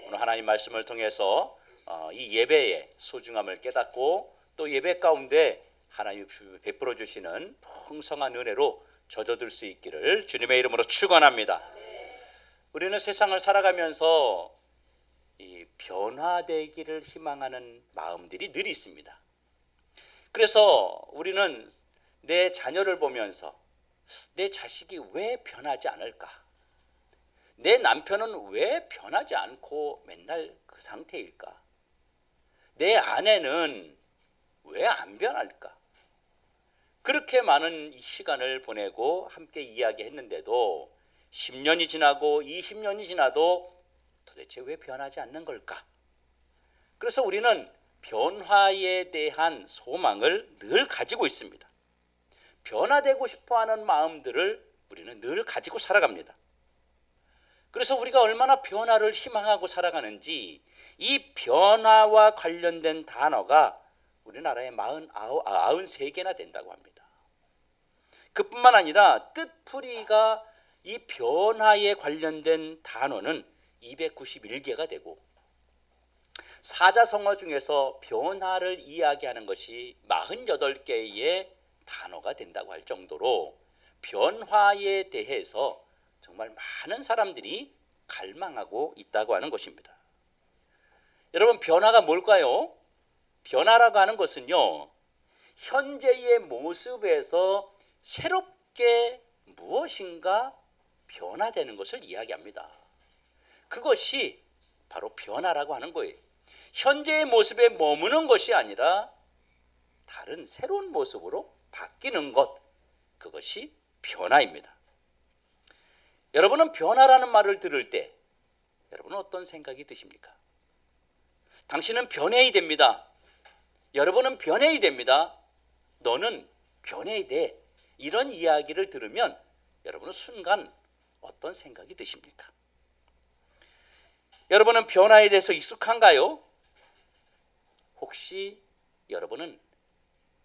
오늘 하나님 말씀을 통해서 이 예배의 소중함을 깨닫고 또 예배 가운데 하나님이 베풀어 주시는 풍성한 은혜로 젖어들 수 있기를 주님의 이름으로 축원합니다. 우리는 세상을 살아가면서 이 변화되기를 희망하는 마음들이 늘 있습니다. 그래서 우리는 내 자녀를 보면서 내 자식이 왜 변하지 않을까? 내 남편은 왜 변하지 않고 맨날 그 상태일까? 내 아내는 왜 안 변할까? 그렇게 많은 시간을 보내고 함께 이야기했는데도 10년이 지나고 20년이 지나도 도대체 왜 변하지 않는 걸까? 그래서 우리는 변화에 대한 소망을 늘 가지고 있습니다. 변화되고 싶어하는 마음들을 우리는 늘 가지고 살아갑니다. 그래서 우리가 얼마나 변화를 희망하고 살아가는지 이 변화와 관련된 단어가 우리나라에 93개나 된다고 합니다. 그뿐만 아니라 뜻풀이가 이 변화에 관련된 단어는 291개가 되고 사자성어 중에서 변화를 이야기하는 것이 48개의 단어가 된다고 할 정도로 변화에 대해서 정말 많은 사람들이 갈망하고 있다고 하는 것입니다. 여러분, 변화가 뭘까요? 변화라고 하는 것은요, 현재의 모습에서 새롭게 무엇인가 변화되는 것을 이야기합니다. 그것이 바로 변화라고 하는 거예요. 현재의 모습에 머무는 것이 아니라 다른 새로운 모습으로 바뀌는 것, 그것이 변화입니다. 여러분은 변화라는 말을 들을 때 여러분은 어떤 생각이 드십니까? 당신은 변해야 됩니다. 여러분은 변해야 됩니다. 너는 변해야 돼. 이런 이야기를 들으면 여러분은 순간 어떤 생각이 드십니까? 여러분은 변화에 대해서 익숙한가요? 혹시 여러분은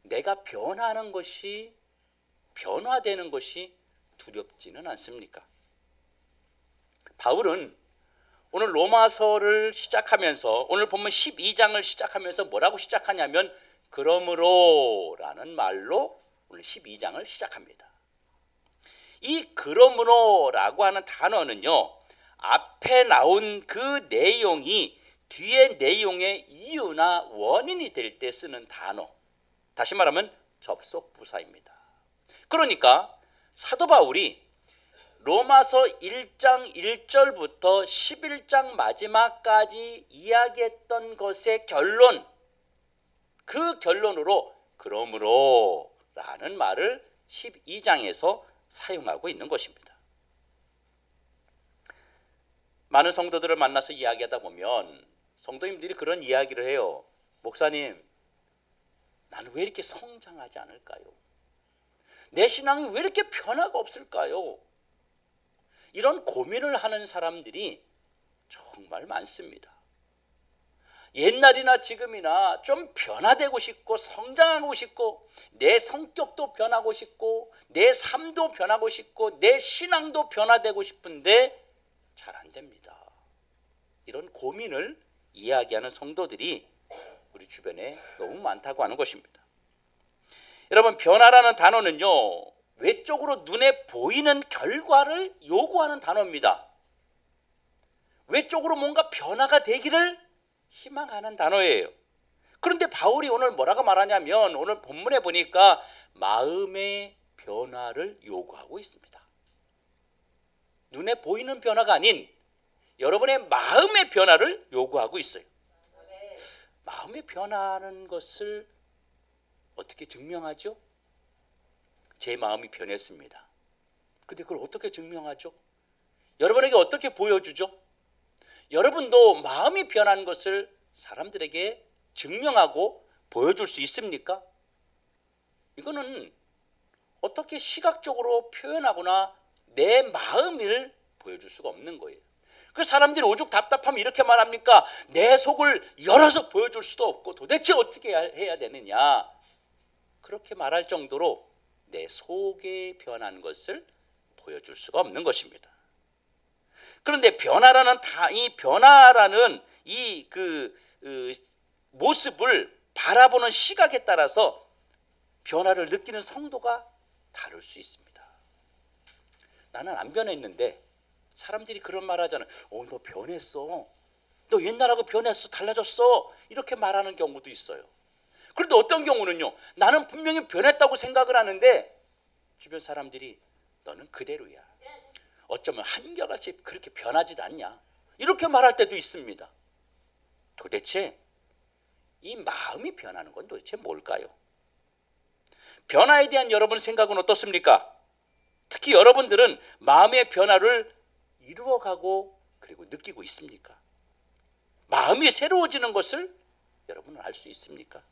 내가 변화하는 것이, 변화되는 것이 두렵지는 않습니까? 바울은 오늘 로마서를 시작하면서, 오늘 보면 12장을 시작하면서 뭐라고 시작하냐면 그러므로라는 말로 오늘 12장을 시작합니다. 이 그러므로라고 하는 단어는요, 앞에 나온 그 내용이 뒤에 내용의 이유나 원인이 될 때 쓰는 단어, 다시 말하면 접속 부사입니다. 그러니까 사도 바울이 로마서 1장 1절부터 11장 마지막까지 이야기했던 것의 결론, 그 결론으로 그러므로라는 말을 12장에서 사용하고 있는 것입니다. 많은 성도들을 만나서 이야기하다 보면 성도님들이 그런 이야기를 해요. 목사님, 나는 왜 이렇게 성장하지 않을까요? 내 신앙이 왜 이렇게 변화가 없을까요? 이런 고민을 하는 사람들이 정말 많습니다. 옛날이나 지금이나 좀 변화되고 싶고 성장하고 싶고 내 성격도 변하고 싶고 내 삶도 변하고 싶고 내 신앙도 변화되고 싶은데 잘 안 됩니다. 이런 고민을 이야기하는 성도들이 우리 주변에 너무 많다고 하는 것입니다. 여러분, 변화라는 단어는요, 외적으로 눈에 보이는 결과를 요구하는 단어입니다. 외적으로 뭔가 변화가 되기를 희망하는 단어예요. 그런데 바울이 오늘 뭐라고 말하냐면 오늘 본문에 보니까 마음의 변화를 요구하고 있습니다. 눈에 보이는 변화가 아닌 여러분의 마음의 변화를 요구하고 있어요. 마음의 변화라는 것을 어떻게 증명하죠? 제 마음이 변했습니다. 근데 그걸 어떻게 증명하죠? 여러분에게 어떻게 보여주죠? 여러분도 마음이 변한 것을 사람들에게 증명하고 보여줄 수 있습니까? 이거는 어떻게 시각적으로 표현하거나 내 마음을 보여줄 수가 없는 거예요. 그 사람들이 오죽 답답하면 이렇게 말합니까? 내 속을 열어서 보여줄 수도 없고 도대체 어떻게 해야 되느냐? 그렇게 말할 정도로 내 속에 변한 것을 보여줄 수가 없는 것입니다. 그런데 이 변화라는 이 모습을 바라보는 시각에 따라서 변화를 느끼는 성도가 다를 수 있습니다. 나는 안 변했는데 사람들이 그런 말 하잖아요. 너 변했어. 너 옛날하고 변했어. 달라졌어. 이렇게 말하는 경우도 있어요. 그런데 어떤 경우는요. 나는 분명히 변했다고 생각을 하는데 주변 사람들이 너는 그대로야. 어쩌면 한결같이 그렇게 변하지도 않냐. 이렇게 말할 때도 있습니다. 도대체 이 마음이 변하는 건 도대체 뭘까요? 변화에 대한 여러분 생각은 어떻습니까? 특히 여러분들은 마음의 변화를 이루어가고 그리고 느끼고 있습니까? 마음이 새로워지는 것을 여러분은 알 수 있습니까?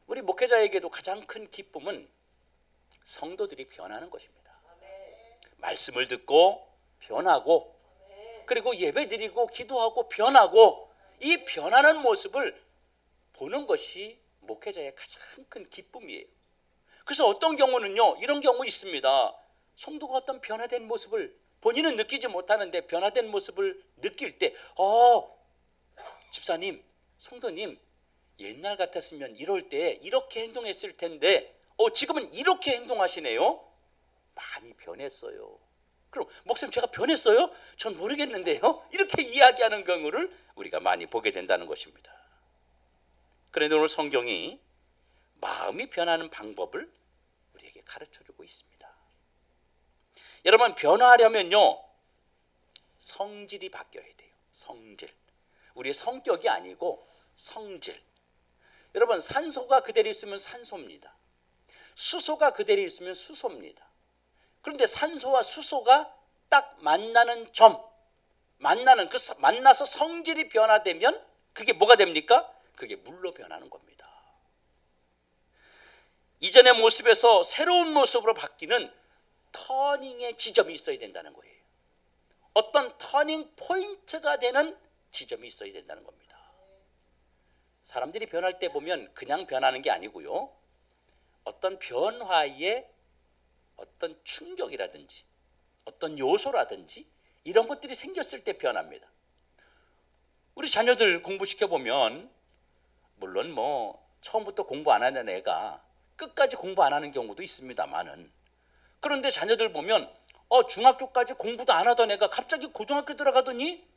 우리 목회자에게도 가장 큰 기쁨은 성도들이 변하는 것입니다. 말씀을 듣고 변하고 그리고 예배드리고 기도하고 변하고 이 변하는 모습을 보는 것이 목회자의 가장 큰 기쁨이에요. 그래서 어떤 경우는요, 이런 경우 있습니다. 성도가 어떤 변화된 모습을 본인은 느끼지 못하는데 변화된 모습을 느낄 때 집사님, 성도님 옛날 같았으면 이럴 때 이렇게 행동했을 텐데 지금은 이렇게 행동하시네요. 많이 변했어요. 그럼 목사님 제가 변했어요? 전 모르겠는데요. 이렇게 이야기하는 경우를 우리가 많이 보게 된다는 것입니다. 그런데 오늘 성경이 마음이 변하는 방법을 우리에게 가르쳐주고 있습니다. 여러분 변화하려면요 성질이 바뀌어야 돼요. 성질. 우리의 성격이 아니고 성질. 여러분 산소가 그대로 있으면 산소입니다. 수소가 그대로 있으면 수소입니다. 그런데 산소와 수소가 딱 만나는 만나서 성질이 변화되면 그게 뭐가 됩니까? 그게 물로 변하는 겁니다. 이전의 모습에서 새로운 모습으로 바뀌는 터닝의 지점이 있어야 된다는 거예요. 어떤 터닝 포인트가 되는 지점이 있어야 된다는 겁니다. 사람들이 변할 때 보면 그냥 변하는 게 아니고요. 어떤 변화에 어떤 충격이라든지 어떤 요소라든지 이런 것들이 생겼을 때 변합니다. 우리 자녀들 공부시켜보면 물론 처음부터 공부 안 하는 애가 끝까지 공부 안 하는 경우도 있습니다만은 그런데 자녀들 보면 중학교까지 공부도 안 하던 애가 갑자기 고등학교 들어가더니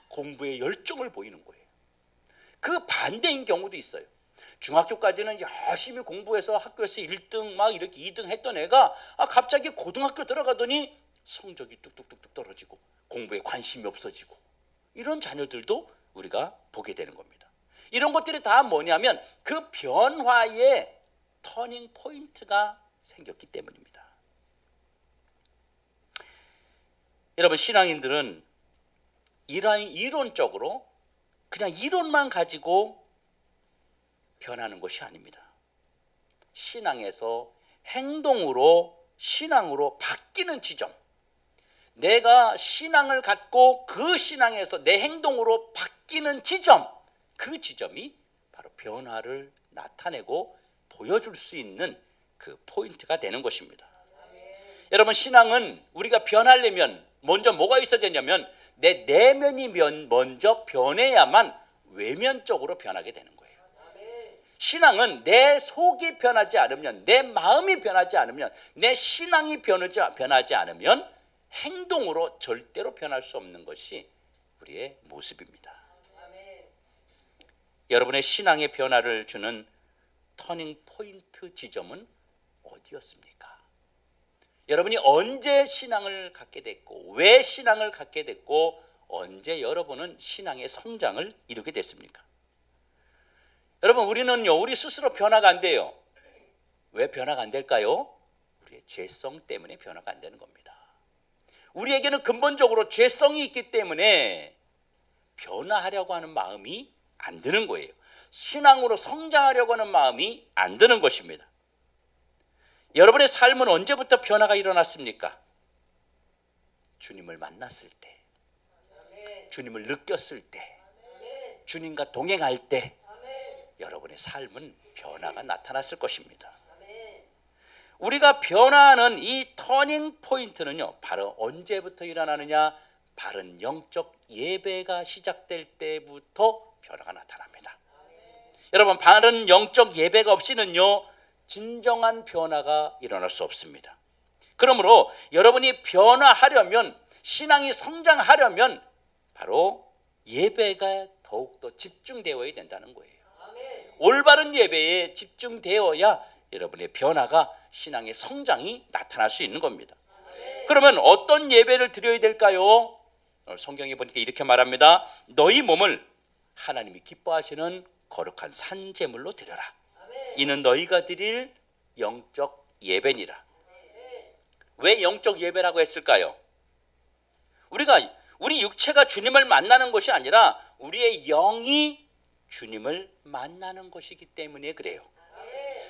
공부에 열정을 보이는 거예요. 그 반대인 경우도 있어요. 중학교까지는 열심히 공부해서 학교에서 1등 막 이렇게 2등 했던 애가 갑자기 고등학교 들어가더니 성적이 뚝뚝뚝뚝 떨어지고 공부에 관심이 없어지고 이런 자녀들도 우리가 보게 되는 겁니다. 이런 것들이 다 뭐냐면 그 변화의 터닝 포인트가 생겼기 때문입니다. 여러분 신앙인들은 이론적으로 그냥 이론만 가지고 변하는 것이 아닙니다. 신앙에서 신앙으로 바뀌는 지점, 내가 신앙을 갖고 그 신앙에서 내 행동으로 바뀌는 지점, 그 지점이 바로 변화를 나타내고 보여줄 수 있는 그 포인트가 되는 것입니다. 여러분 신앙은 우리가 변하려면 먼저 뭐가 있어야 되냐면 내 내면이 먼저 변해야만 외면적으로 변하게 되는 거예요. 신앙은 내 속이 변하지 않으면, 내 마음이 변하지 않으면, 내 신앙이 변하지 않으면 행동으로 절대로 변할 수 없는 것이 우리의 모습입니다. 여러분의 신앙의 변화를 주는 터닝 포인트 지점은 어디였습니까? 여러분이 언제 신앙을 갖게 됐고 왜 신앙을 갖게 됐고 언제 여러분은 신앙의 성장을 이루게 됐습니까? 여러분 우리는요 우리 스스로 변화가 안 돼요. 왜 변화가 안 될까요? 우리의 죄성 때문에 변화가 안 되는 겁니다. 우리에게는 근본적으로 죄성이 있기 때문에 변화하려고 하는 마음이 안 드는 거예요. 신앙으로 성장하려고 하는 마음이 안 드는 것입니다. 여러분의 삶은 언제부터 변화가 일어났습니까? 주님을 만났을 때, 주님을 느꼈을 때, 주님과 동행할 때 여러분의 삶은 변화가 나타났을 것입니다. 우리가 변화하는 이 터닝 포인트는요, 바로 언제부터 일어나느냐? 바른 영적 예배가 시작될 때부터 변화가 나타납니다. 여러분, 바른 영적 예배가 없이는요, 진정한 변화가 일어날 수 없습니다. 그러므로 여러분이 변화하려면, 신앙이 성장하려면 바로 예배가 더욱더 집중되어야 된다는 거예요. 올바른 예배에 집중되어야 여러분의 변화가, 신앙의 성장이 나타날 수 있는 겁니다. 그러면 어떤 예배를 드려야 될까요? 성경에 보니까 이렇게 말합니다. 너희 몸을 하나님이 기뻐하시는 거룩한 산제물로 드려라. 이는 너희가 드릴 영적 예배니라. 왜 영적 예배라고 했을까요? 우리 육체가 주님을 만나는 것이 아니라 우리의 영이 주님을 만나는 것이기 때문에 그래요.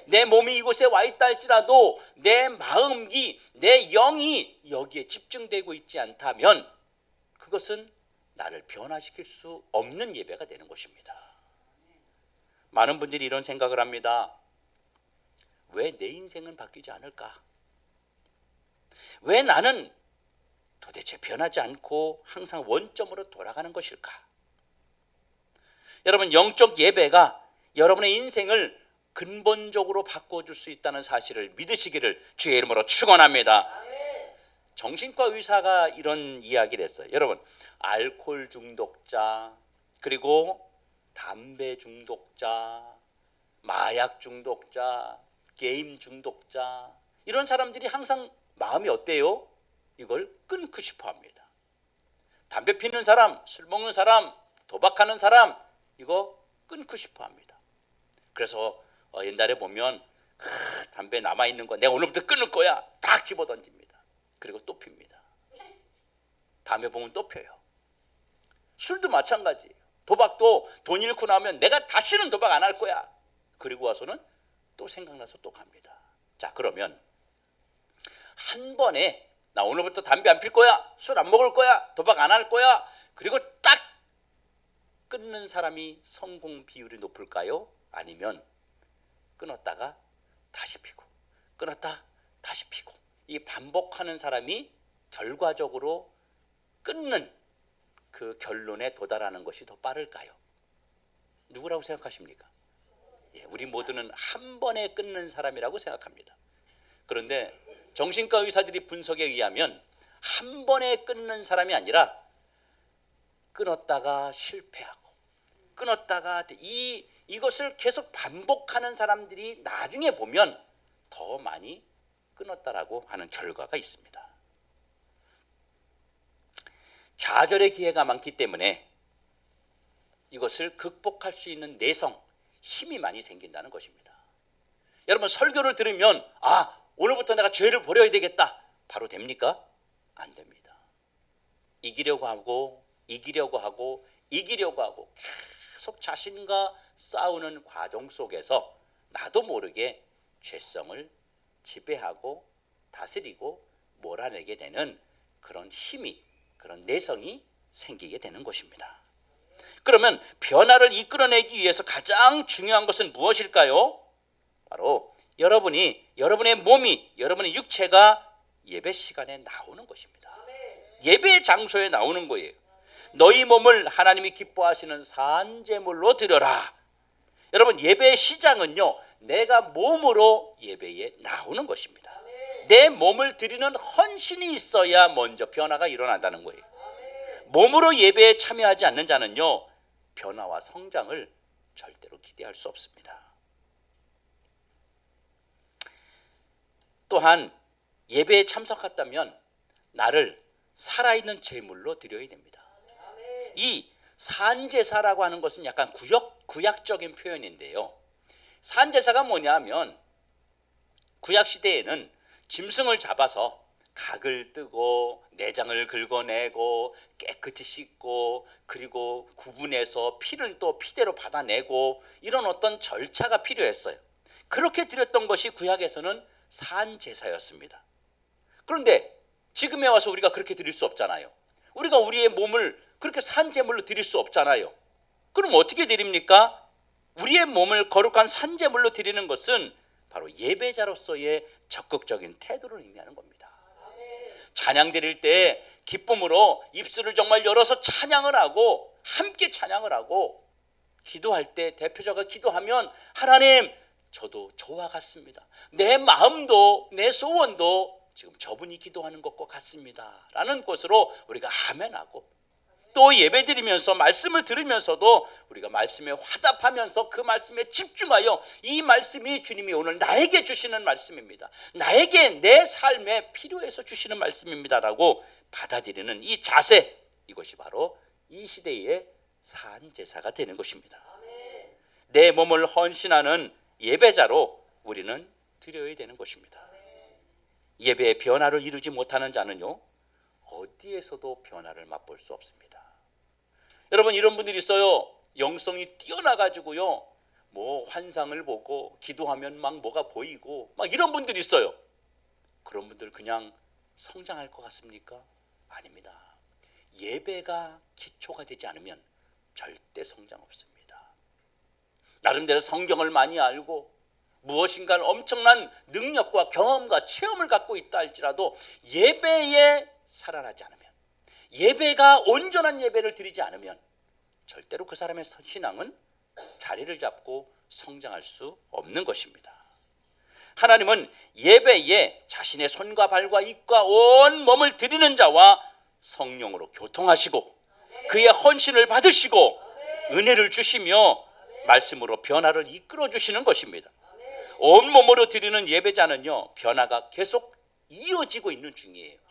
내 몸이 이곳에 와 있다 할지라도 내 마음이, 내 영이 여기에 집중되고 있지 않다면 그것은 나를 변화시킬 수 없는 예배가 되는 것입니다. 많은 분들이 이런 생각을 합니다. 왜 내 인생은 바뀌지 않을까? 왜 나는 도대체 변하지 않고 항상 원점으로 돌아가는 것일까? 여러분, 영적 예배가 여러분의 인생을 근본적으로 바꿔줄 수 있다는 사실을 믿으시기를 주의 이름으로 축원합니다. 정신과 의사가 이런 이야기를 했어요. 여러분, 알코올 중독자, 그리고 담배 중독자, 마약 중독자, 게임 중독자, 이런 사람들이 항상 마음이 어때요? 이걸 끊고 싶어 합니다. 담배 피는 사람, 술 먹는 사람, 도박하는 사람, 이거 끊고 싶어 합니다. 그래서 옛날에 보면 담배 남아있는 거 내가 오늘부터 끊을 거야, 딱 집어던집니다. 그리고 또 핍니다. 다음에 보면 또 펴요. 술도 마찬가지예요. 도박도 돈 잃고 나면 내가 다시는 도박 안 할 거야. 그리고 와서는 또 생각나서 또 갑니다. 자, 그러면 한 번에 나 오늘부터 담배 안 필 거야, 술 안 먹을 거야, 도박 안 할 거야, 그리고 딱 끊는 사람이 성공 비율이 높을까요? 아니면 끊었다가 다시 피고, 끊었다 다시 피고, 이 반복하는 사람이 결과적으로 끊는 그 결론에 도달하는 것이 더 빠를까요? 누구라고 생각하십니까? 우리 모두는 한 번에 끊는 사람이라고 생각합니다. 그런데 정신과 의사들이 분석에 의하면 한 번에 끊는 사람이 아니라 끊었다가 실패하고, 끊었다가 이것을 계속 반복하는 사람들이 나중에 보면 더 많이 끊었다라고 하는 결과가 있습니다. 좌절의 기회가 많기 때문에 이것을 극복할 수 있는 내성, 힘이 많이 생긴다는 것입니다. 여러분, 설교를 들으면 오늘부터 내가 죄를 버려야 되겠다, 바로 됩니까? 안 됩니다. 이기려고 하고 계속 자신과 싸우는 과정 속에서 나도 모르게 죄성을 지배하고 다스리고 몰아내게 되는 그런 힘이, 그런 내성이 생기게 되는 것입니다. 그러면 변화를 이끌어내기 위해서 가장 중요한 것은 무엇일까요? 바로 여러분의 몸이, 여러분의 육체가 예배 시간에 나오는 것입니다. 예배 장소에 나오는 거예요. 너희 몸을 하나님이 기뻐하시는 산제물로 드려라. 여러분, 예배의 시작은요, 내가 몸으로 예배에 나오는 것입니다. 내 몸을 드리는 헌신이 있어야 먼저 변화가 일어난다는 거예요. 몸으로 예배에 참여하지 않는 자는요, 변화와 성장을 절대로 기대할 수 없습니다. 또한 예배에 참석했다면 나를 살아있는 제물로 드려야 됩니다. 이 산제사라고 하는 것은 약간 구약적인 표현인데요. 산제사가 뭐냐면 구약시대에는 짐승을 잡아서 각을 뜨고 내장을 긁어내고 깨끗이 씻고, 그리고 구분해서 피를 또 피대로 받아내고, 이런 어떤 절차가 필요했어요. 그렇게 드렸던 것이 구약에서는 산제사였습니다. 그런데 지금에 와서 우리가 그렇게 드릴 수 없잖아요. 우리가 우리의 몸을 그렇게 산제물로 드릴 수 없잖아요. 그럼 어떻게 드립니까? 우리의 몸을 거룩한 산제물로 드리는 것은 바로 예배자로서의 적극적인 태도를 의미하는 겁니다. 찬양 드릴 때 기쁨으로 입술을 정말 열어서 찬양을 하고 함께 찬양을 하고, 기도할 때 대표자가 기도하면 하나님 저도 저와 같습니다. 내 마음도 내 소원도 지금 저분이 기도하는 것과 같습니다 라는 것으로 우리가 아멘하고, 또 예배드리면서 말씀을 들으면서도 우리가 말씀에 화답하면서 그 말씀에 집중하여 이 말씀이 주님이 오늘 나에게 주시는 말씀입니다, 나에게 내 삶에 필요해서 주시는 말씀입니다 라고 받아들이는 이 자세, 이것이 바로 이 시대의 산제사가 되는 것입니다. 내 몸을 헌신하는 예배자로 우리는 드려야 되는 것입니다. 예배의 변화를 이루지 못하는 자는요, 어디에서도 변화를 맛볼 수 없습니다. 여러분, 이런 분들이 있어요. 영성이 뛰어나가지고요, 뭐 환상을 보고 기도하면 막 뭐가 보이고 막 이런 분들이 있어요. 그런 분들 그냥 성장할 것 같습니까? 아닙니다. 예배가 기초가 되지 않으면 절대 성장 없습니다. 나름대로 성경을 많이 알고 무엇인가 엄청난 능력과 경험과 체험을 갖고 있다 할지라도 예배에 살아나지 않으면, 예배가 온전한 예배를 드리지 않으면 절대로 그 사람의 신앙은 자리를 잡고 성장할 수 없는 것입니다. 하나님은 예배에 자신의 손과 발과 입과 온 몸을 드리는 자와 성령으로 교통하시고 그의 헌신을 받으시고 은혜를 주시며 말씀으로 변화를 이끌어 주시는 것입니다. 온몸으로 드리는 예배자는요, 변화가 계속 이어지고 있는 중이에요.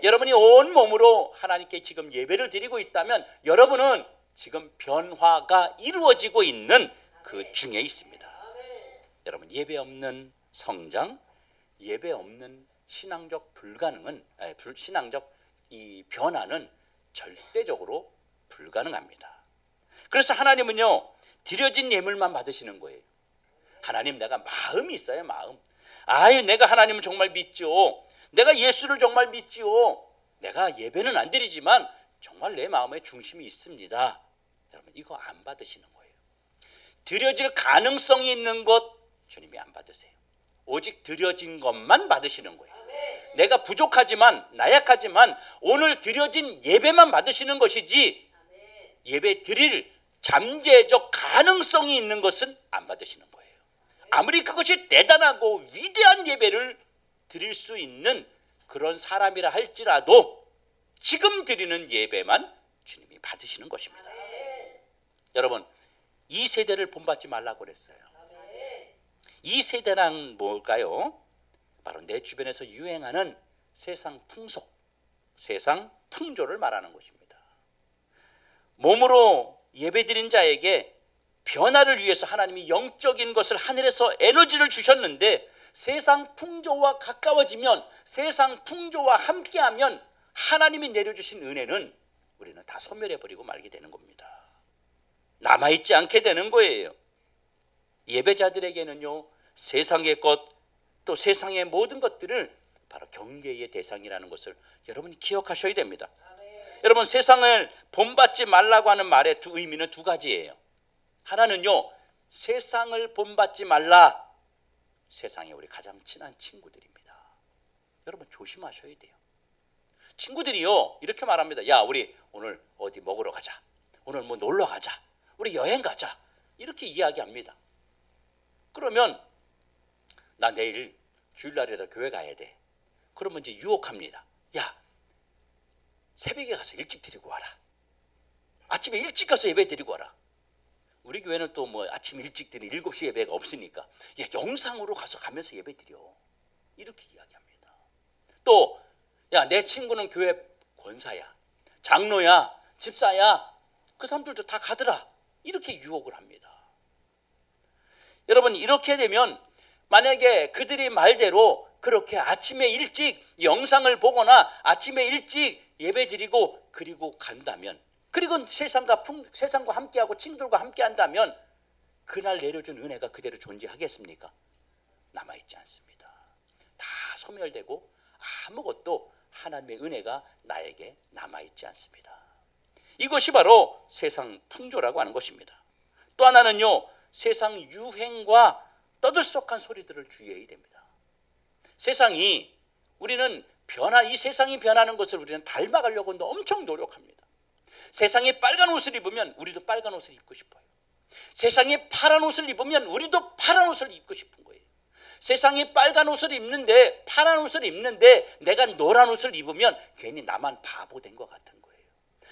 여러분이 온몸으로 하나님께 지금 예배를 드리고 있다면 여러분은 지금 변화가 이루어지고 있는 그 중에 있습니다. 여러분, 예배 없는 성장, 예배 없는 신앙적 신앙적 이 변화는 절대적으로 불가능합니다. 그래서 하나님은요, 드려진 예물만 받으시는 거예요. 하나님, 내가 마음이 있어요, 마음. 아유, 내가 하나님을 정말 믿죠. 내가 예수를 정말 믿지요. 내가 예배는 안 드리지만 정말 내 마음에 중심이 있습니다. 여러분, 이거 안 받으시는 거예요. 드려질 가능성이 있는 것 주님이 안 받으세요. 오직 드려진 것만 받으시는 거예요. 내가 부족하지만, 나약하지만 오늘 드려진 예배만 받으시는 것이지 예배 드릴 잠재적 가능성이 있는 것은 안 받으시는 거예요. 아무리 그것이 대단하고 위대한 예배를 드릴 수 있는 그런 사람이라 할지라도 지금 드리는 예배만 주님이 받으시는 것입니다. 여러분, 이 세대를 본받지 말라고 그랬어요. 이 세대란 뭘까요? 바로 내 주변에서 유행하는 세상 풍속, 세상 풍조를 말하는 것입니다. 몸으로 예배드린 자에게 변화를 위해서 하나님이 영적인 것을 하늘에서 에너지를 주셨는데, 세상 풍조와 가까워지면, 세상 풍조와 함께하면 하나님이 내려주신 은혜는 우리는 다 소멸해버리고 말게 되는 겁니다. 남아있지 않게 되는 거예요. 예배자들에게는요, 세상의 것, 또 세상의 모든 것들을 바로 경계의 대상이라는 것을 여러분이 기억하셔야 됩니다. 여러분, 세상을 본받지 말라고 하는 말의 의미는 두 가지예요. 하나는요, 세상을 본받지 말라, 세상에 우리 가장 친한 친구들입니다. 여러분, 조심하셔야 돼요. 친구들이요, 이렇게 말합니다. 야, 우리 오늘 어디 먹으러 가자, 오늘 뭐 놀러 가자, 우리 여행 가자, 이렇게 이야기합니다. 그러면 나 내일 주일날이라 교회 가야 돼. 그러면 이제 유혹합니다. 야, 새벽에 가서 일찍 데리고 와라. 아침에 일찍 가서 예배 드리고 와라. 우리 교회는 또 뭐 아침 일찍 드리는 7시 예배가 없으니까, 야, 영상으로 가면서 예배 드려, 이렇게 이야기합니다. 또, 야, 내 친구는 교회 권사야, 장로야, 집사야, 그 사람들도 다 가더라, 이렇게 유혹을 합니다. 여러분, 이렇게 되면 만약에 그들이 말대로 그렇게 아침에 일찍 영상을 보거나 아침에 일찍 예배 드리고 그리고 간다면, 그리고 세상과 함께하고 친구들과 함께한다면 그날 내려준 은혜가 그대로 존재하겠습니까? 남아있지 않습니다. 다 소멸되고 아무것도 하나님의 은혜가 나에게 남아있지 않습니다. 이것이 바로 세상 풍조라고 하는 것입니다. 또 하나는요, 세상 유행과 떠들썩한 소리들을 주의해야 됩니다. 이 세상이 변하는 것을 우리는 닮아가려고 엄청 노력합니다. 세상이 빨간 옷을 입으면 우리도 빨간 옷을 입고 싶어요. 세상이 파란 옷을 입으면 우리도 파란 옷을 입고 싶은 거예요. 세상이 빨간 옷을 입는데 파란 옷을 입는데 내가 노란 옷을 입으면 괜히 나만 바보 된 것 같은 거예요.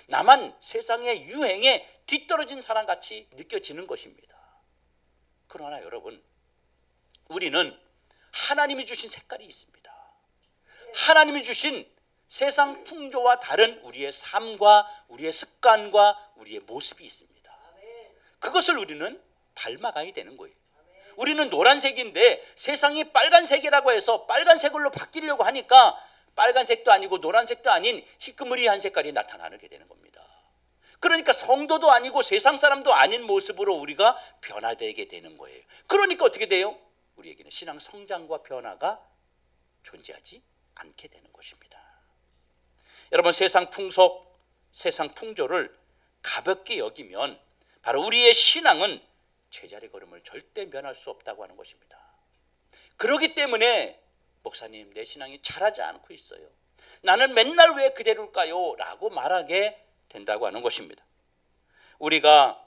나만 세상의 유행에 뒤떨어진 사람같이 느껴지는 것입니다. 그러나 여러분, 우리는 하나님이 주신 색깔이 있습니다. 하나님이 주신 세상 풍조와 다른 우리의 삶과 우리의 습관과 우리의 모습이 있습니다. 그것을 우리는 닮아가야 되는 거예요. 우리는 노란색인데 세상이 빨간색이라고 해서 빨간색으로 바뀌려고 하니까 빨간색도 아니고 노란색도 아닌 희끄무리한 색깔이 나타나게 되는 겁니다. 그러니까 성도도 아니고 세상 사람도 아닌 모습으로 우리가 변화되게 되는 거예요. 그러니까 어떻게 돼요? 우리에게는 신앙 성장과 변화가 존재하지 않게 되는 것입니다. 여러분, 세상 풍속, 세상 풍조를 가볍게 여기면 바로 우리의 신앙은 제자리 걸음을 절대 면할 수 없다고 하는 것입니다. 그렇기 때문에 목사님, 내 신앙이 자라지 않고 있어요. 나는 맨날 왜 그대로일까요? 라고 말하게 된다고 하는 것입니다. 우리가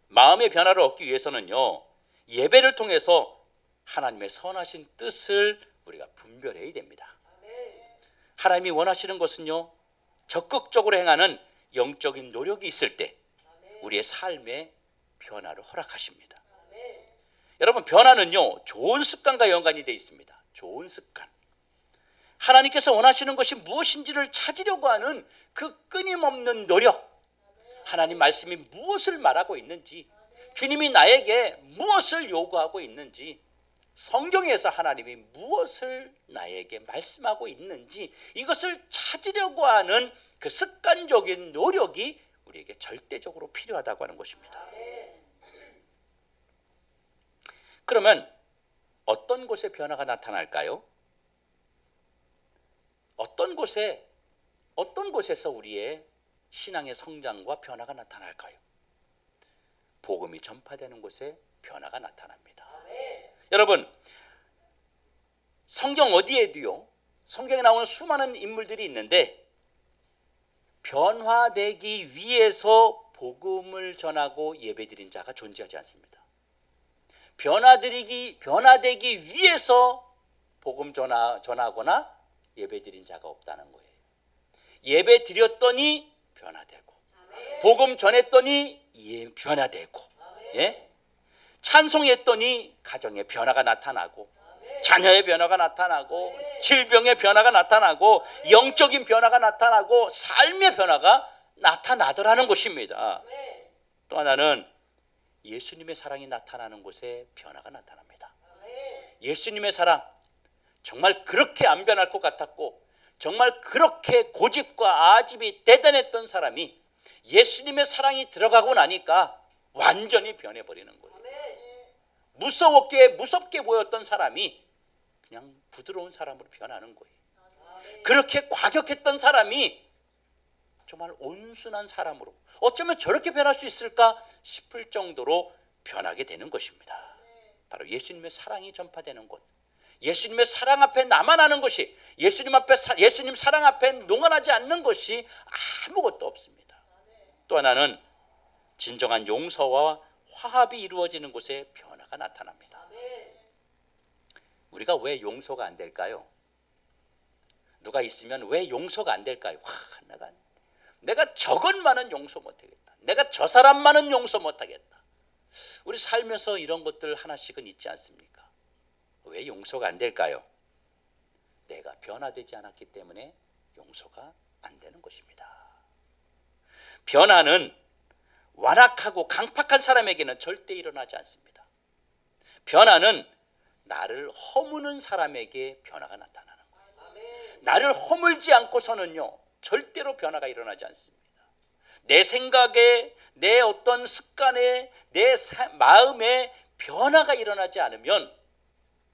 마음의 변화를 얻기 위해서는요, 예배를 통해서 하나님의 선하신 뜻을 우리가 분별해야 됩니다. 하나님이 원하시는 것은요, 적극적으로 행하는 영적인 노력이 있을 때 우리의 삶에 변화를 허락하십니다. 여러분, 변화는요, 좋은 습관과 연관이 되어 있습니다. 좋은 습관. 하나님께서 원하시는 것이 무엇인지를 찾으려고 하는 그 끊임없는 노력. 하나님 말씀이 무엇을 말하고 있는지, 주님이 나에게 무엇을 요구하고 있는지, 성경에서 하나님이 무엇을 나에게 말씀하고 있는지, 이것을 찾으려고 하는 그 습관적인 노력이 우리에게 절대적으로 필요하다고 하는 것입니다. 그러면 어떤 곳에 변화가 나타날까요? 어떤 곳에서 우리의 신앙의 성장과 변화가 나타날까요? 복음이 전파되는 곳에 변화가 나타납니다. 여러분, 성경 어디에도요, 성경에 나오는 수많은 인물들이 있는데 변화되기 위해서 복음을 전하고 예배드린 자가 존재하지 않습니다. 변화되기 위해서 복음 전하거나 예배드린 자가 없다는 거예요. 예배 드렸더니 변화되고, 복음 전했더니 변화되고, 예? 찬송했더니 가정의 변화가 나타나고, 자녀의 변화가 나타나고, 질병의 변화가 나타나고, 영적인 변화가 나타나고, 삶의 변화가 나타나더라는 것입니다. 또 하나는 예수님의 사랑이 나타나는 곳에 변화가 나타납니다. 예수님의 사랑, 정말 그렇게 안 변할 것 같았고, 정말 그렇게 고집과 아집이 대단했던 사람이 예수님의 사랑이 들어가고 나니까 완전히 변해버리는 거예요. 무섭게 보였던 사람이 그냥 부드러운 사람으로 변하는 거예요. 그렇게 과격했던 사람이 정말 온순한 사람으로, 어쩌면 저렇게 변할 수 있을까 싶을 정도로 변하게 되는 것입니다. 바로 예수님의 사랑이 전파되는 곳, 예수님의 사랑 앞에 남아나는 것이, 예수님 사랑 앞에 농안하지 않는 것이 아무것도 없습니다. 또 하나는 진정한 용서와 화합이 이루어지는 곳에 변화가 나타납니다. 우리가 왜 용서가 안 될까요? 누가 있으면 왜 용서가 안 될까요? 내가 저것만은 용서 못하겠다. 내가 저 사람만은 용서 못하겠다. 우리 살면서 이런 것들 하나씩은 있지 않습니까? 왜 용서가 안 될까요? 내가 변화되지 않았기 때문에 용서가 안 되는 것입니다. 변화는 완악하고 강팍한 사람에게는 절대 일어나지 않습니다. 변화는 나를 허무는 사람에게 변화가 나타나는 거예요. 나를 허물지 않고서는요, 절대로 변화가 일어나지 않습니다. 내 생각에, 내 어떤 습관에, 내 마음에 변화가 일어나지 않으면,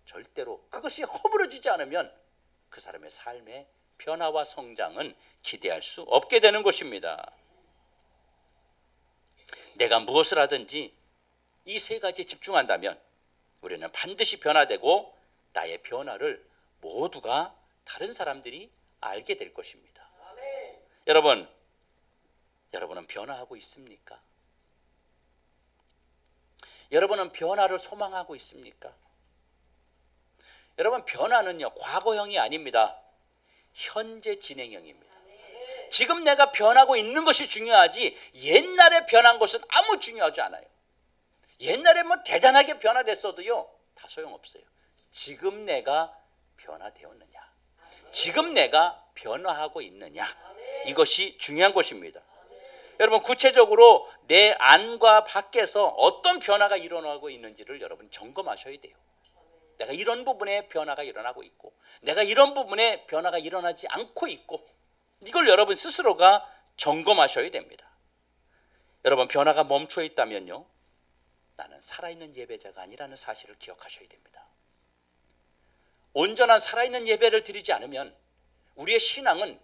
절대로 그것이 허물어지지 않으면 그 사람의 삶의 변화와 성장은 기대할 수 없게 되는 것입니다. 내가 무엇을 하든지 이 세 가지에 집중한다면 우리는 반드시 변화되고 나의 변화를 모두가 다른 사람들이 알게 될 것입니다. 여러분은 변화하고 있습니까? 여러분은 변화를 소망하고 있습니까? 여러분, 변화는요, 과거형이 아닙니다. 현재 진행형입니다. 지금 내가 변하고 있는 것이 중요하지 옛날에 변한 것은 아무 중요하지 않아요. 옛날에 뭐 대단하게 변화됐어도요, 다 소용없어요. 지금 내가 변화되었느냐, 지금 내가 변화하고 있느냐, 이것이 중요한 것입니다. 여러분, 구체적으로 내 안과 밖에서 어떤 변화가 일어나고 있는지를 여러분 점검하셔야 돼요. 내가 이런 부분에 변화가 일어나고 있고, 내가 이런 부분에 변화가 일어나지 않고 있고, 이걸 여러분 스스로가 점검하셔야 됩니다. 여러분, 변화가 멈춰 있다면요, 나는 살아있는 예배자가 아니라는 사실을 기억하셔야 됩니다. 온전한 살아있는 예배를 드리지 않으면 우리의 신앙은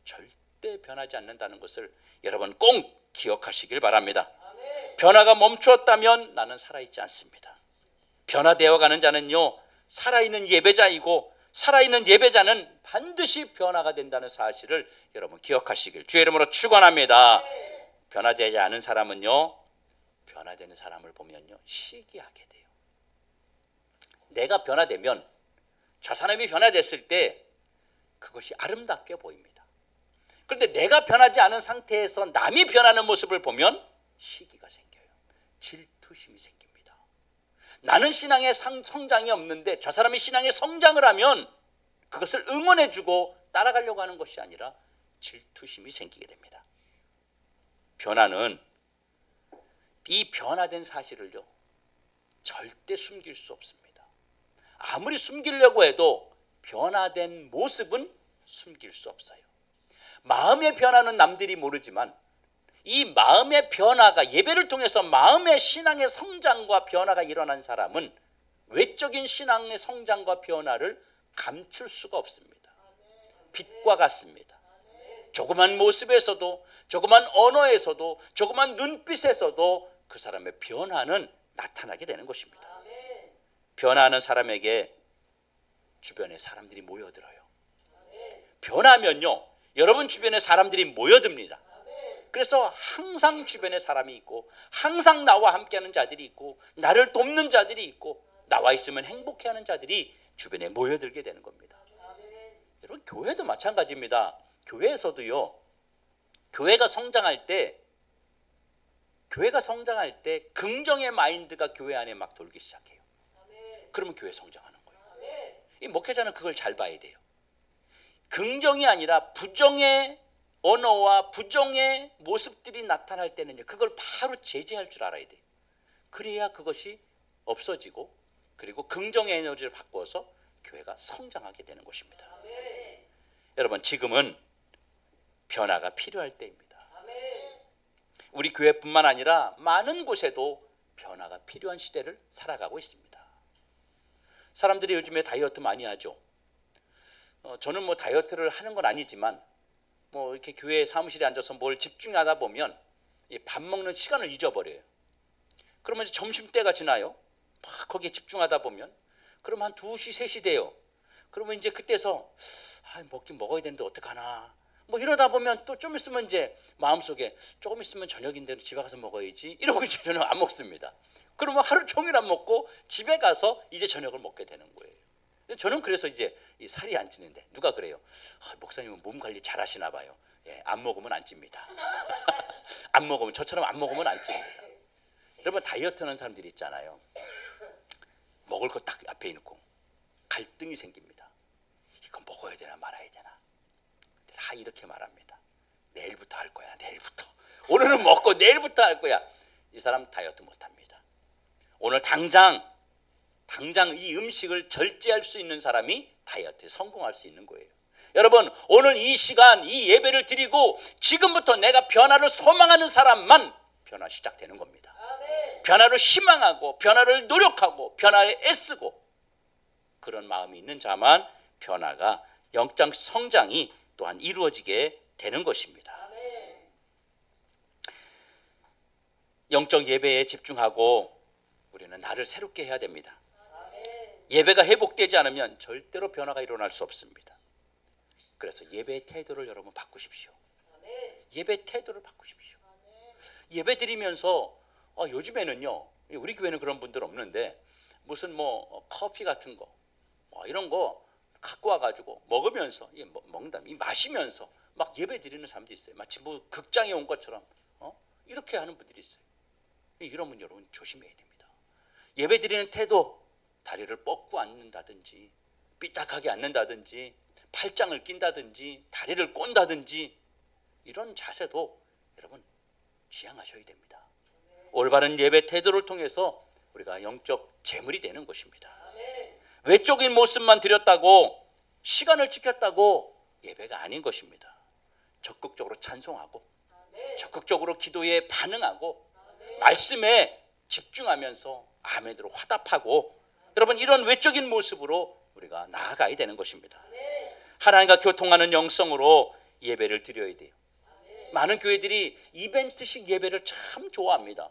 절대 변하지 않는다는 것을 여러분 꼭 기억하시길 바랍니다. 변화가 멈추었다면 나는 살아있지 않습니다. 변화되어가는 자는요, 살아있는 예배자이고, 살아있는 예배자는 반드시 변화가 된다는 사실을 여러분 기억하시길 주의 이름으로 축원합니다. 변화되지 않은 사람은요, 변화되는 사람을 보면요, 시기하게 돼요. 내가 변화되면, 저 사람이 변화됐을 때 그것이 아름답게 보입니다. 그런데 내가 변하지 않은 상태에서 남이 변하는 모습을 보면 시기가 생겨요. 질투심이 생깁니다. 나는 신앙의 성장이 없는데 저 사람이 신앙의 성장을 하면 그것을 응원해주고 따라가려고 하는 것이 아니라 질투심이 생기게 됩니다. 변화는, 이 변화된 사실을요, 절대 숨길 수 없습니다. 아무리 숨기려고 해도 변화된 모습은 숨길 수 없어요. 마음의 변화는 남들이 모르지만 이 마음의 변화가, 예배를 통해서 마음의 신앙의 성장과 변화가 일어난 사람은 외적인 신앙의 성장과 변화를 감출 수가 없습니다. 빛과 같습니다. 조그만 모습에서도, 조그만 언어에서도, 조그만 눈빛에서도 그 사람의 변화는 나타나게 되는 것입니다. 변화하는 사람에게 주변에 사람들이 모여들어요. 변하면요, 여러분 주변에 사람들이 모여듭니다. 그래서 항상 주변에 사람이 있고, 항상 나와 함께하는 자들이 있고, 나를 돕는 자들이 있고, 나와 있으면 행복해하는 자들이 주변에 모여들게 되는 겁니다. 여러분, 교회도 마찬가지입니다. 교회에서도요, 교회가 성장할 때 긍정의 마인드가 교회 안에 막 돌기 시작해요. 그러면 교회 성장하는 거예요. 이 목회자는 그걸 잘 봐야 돼요. 긍정이 아니라 부정의 언어와 부정의 모습들이 나타날 때는 그걸 바로 제재할 줄 알아야 돼요. 그래야 그것이 없어지고, 그리고 긍정의 에너지를 바꿔서 교회가 성장하게 되는 것입니다. 여러분, 지금은 변화가 필요할 때입니다. 우리 교회뿐만 아니라 많은 곳에도 변화가 필요한 시대를 살아가고 있습니다. 사람들이 요즘에 다이어트 많이 하죠. 저는 뭐 다이어트를 하는 건 아니지만 뭐 이렇게 교회 사무실에 앉아서 뭘 집중하다 보면 밥 먹는 시간을 잊어버려요. 그러면 이제 점심때가 지나요. 막 거기에 집중하다 보면, 그러면 한 2시, 3시 돼요. 그러면 이제 그때서 먹긴 먹어야 되는데 어떡하나, 뭐 이러다 보면 또 좀 있으면 이제 마음속에 조금 있으면 저녁인데 집에 가서 먹어야지, 이러고 이제 저녁 안 먹습니다. 그러면 하루 종일 안 먹고 집에 가서 이제 저녁을 먹게 되는 거예요. 저는 그래서 이제 이 살이 안 찌는데, 누가 그래요? 목사님은 몸 관리 잘 하시나 봐요. 예, 안 먹으면 안 찝니다. 안 먹으면, 저처럼 안 먹으면 안 찝니다. 여러분, 다이어트 하는 사람들이 있잖아요. 먹을 거 딱 앞에 놓고 갈등이 생깁니다. 이거 먹어야 되나 말아야 되나. 다 이렇게 말합니다. 내일부터 할 거야, 내일부터. 오늘은 먹고 내일부터 할 거야. 이 사람 다이어트 못합니다. 오늘 당장 이 음식을 절제할 수 있는 사람이 다이어트에 성공할 수 있는 거예요. 여러분, 오늘 이 시간, 이 예배를 드리고 지금부터 내가 변화를 소망하는 사람만 변화 시작되는 겁니다. 변화를 희망하고, 변화를 노력하고, 변화에 애쓰고, 그런 마음이 있는 자만 변화가, 영적 성장이 또한 이루어지게 되는 것입니다. 영적 예배에 집중하고 우리는 나를 새롭게 해야 됩니다. 예배가 회복되지 않으면 절대로 변화가 일어날 수 없습니다. 그래서 예배의 태도를 여러분 바꾸십시오. 예배 태도를 바꾸십시오. 예배 드리면서 요즘에는요, 우리 교회는 그런 분들 없는데 무슨 뭐 커피 같은 거 이런 거 갖고 와가지고 먹으면서 먹는다, 마시면서 막 예배 드리는 사람도 있어요. 마치 뭐 극장에 온 것처럼 이렇게 하는 분들이 있어요. 이런 분 여러분 조심해야 됩니다. 예배 드리는 태도, 다리를 뻗고 앉는다든지 삐딱하게 앉는다든지 팔짱을 낀다든지 다리를 꼰다든지 이런 자세도 여러분 지양하셔야 됩니다. 올바른 예배 태도를 통해서 우리가 영적 재물이 되는 것입니다. 외적인 모습만 드렸다고 시간을 지켰다고 예배가 아닌 것입니다. 적극적으로 찬송하고 적극적으로 기도에 반응하고 말씀에 집중하면서 아멘으로 화답하고 여러분 이런 외적인 모습으로 우리가 나아가야 되는 것입니다. 하나님과 교통하는 영성으로 예배를 드려야 돼요. 많은 교회들이 이벤트식 예배를 참 좋아합니다.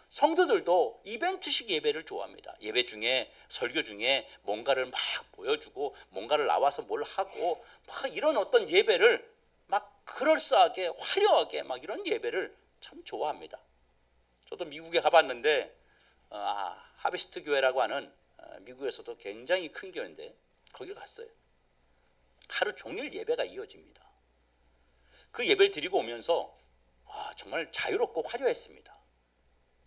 성도들도 이벤트식 예배를 좋아합니다. 예배 중에 설교 중에 뭔가를 막 보여주고 뭔가를 나와서 뭘 하고 막 이런 어떤 예배를 막 그럴싸하게 화려하게 막 이런 예배를 참 좋아합니다. 저도 미국에 가봤는데 하비스트 교회라고 하는 미국에서도 굉장히 큰 교회인데 거길 갔어요. 하루 종일 예배가 이어집니다. 그 예배를 드리고 오면서 정말 자유롭고 화려했습니다.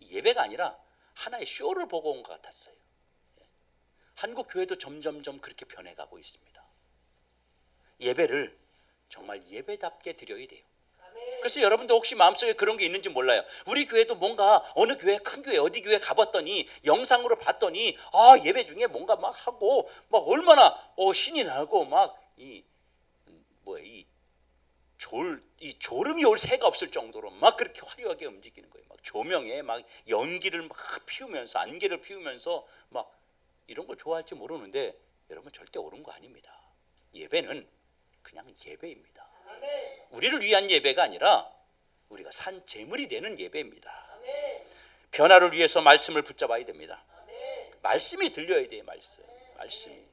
예배가 아니라 하나의 쇼를 보고 온 것 같았어요. 한국 교회도 점점점 그렇게 변해가고 있습니다. 예배를 정말 예배답게 드려야 돼요. 그래서 여러분도 혹시 마음속에 그런 게 있는지 몰라요. 우리 교회도 뭔가 어느 교회 큰 교회 어디 교회 가봤더니 영상으로 봤더니 예배 중에 뭔가 막 하고 막 얼마나 신이 나고 막 이 졸음이 올 새가 없을 정도로 막 그렇게 화려하게 움직이는 거예요. 막 조명에 막 연기를 막 피우면서 안개를 피우면서 막 이런 걸 좋아할지 모르는데 여러분 절대 옳은 거 아닙니다. 예배는 그냥 예배입니다. 우리를 위한 예배가 아니라 우리가 산 제물이 되는 예배입니다. 변화를 위해서 말씀을 붙잡아야 됩니다. 말씀이 들려야 돼요. 말씀이.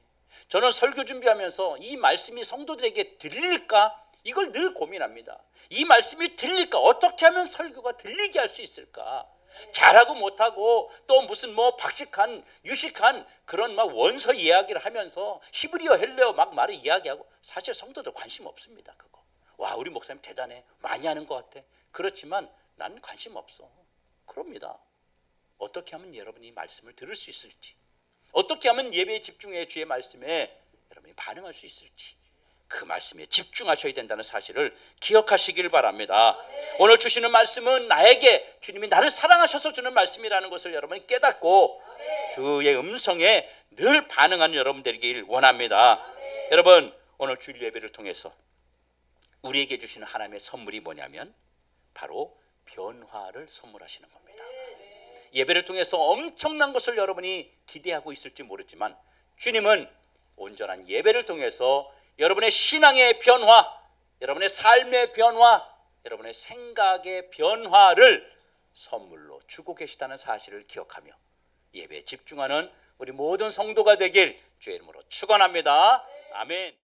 저는 설교 준비하면서 이 말씀이 성도들에게 들릴까? 이걸 늘 고민합니다. 이 말씀이 들릴까? 어떻게 하면 설교가 들리게 할 수 있을까? 잘하고 못하고 또 무슨 박식한 유식한 그런 막 원서 이야기를 하면서 히브리어 헬레어 막 말을 이야기하고 사실 성도들 관심 없습니다. 그거. 와, 우리 목사님 대단해. 많이 하는 것 같아. 그렇지만 난 관심 없어. 그럽니다. 어떻게 하면 여러분이 말씀을 들을 수 있을지, 어떻게 하면 예배에 집중해 주의 말씀에 여러분이 반응할 수 있을지 그 말씀에 집중하셔야 된다는 사실을 기억하시길 바랍니다. 오늘 주시는 말씀은 나에게 주님이 나를 사랑하셔서 주는 말씀이라는 것을 여러분이 깨닫고 주의 음성에 늘 반응하는 여러분 되길 원합니다. 여러분 오늘 주일 예배를 통해서 우리에게 주시는 하나님의 선물이 뭐냐면 바로 변화를 선물하시는 겁니다. 예배를 통해서 엄청난 것을 여러분이 기대하고 있을지 모르지만 주님은 온전한 예배를 통해서 여러분의 신앙의 변화, 여러분의 삶의 변화, 여러분의 생각의 변화를 선물로 주고 계시다는 사실을 기억하며 예배에 집중하는 우리 모든 성도가 되길 주의 이름으로 축원합니다. 아멘.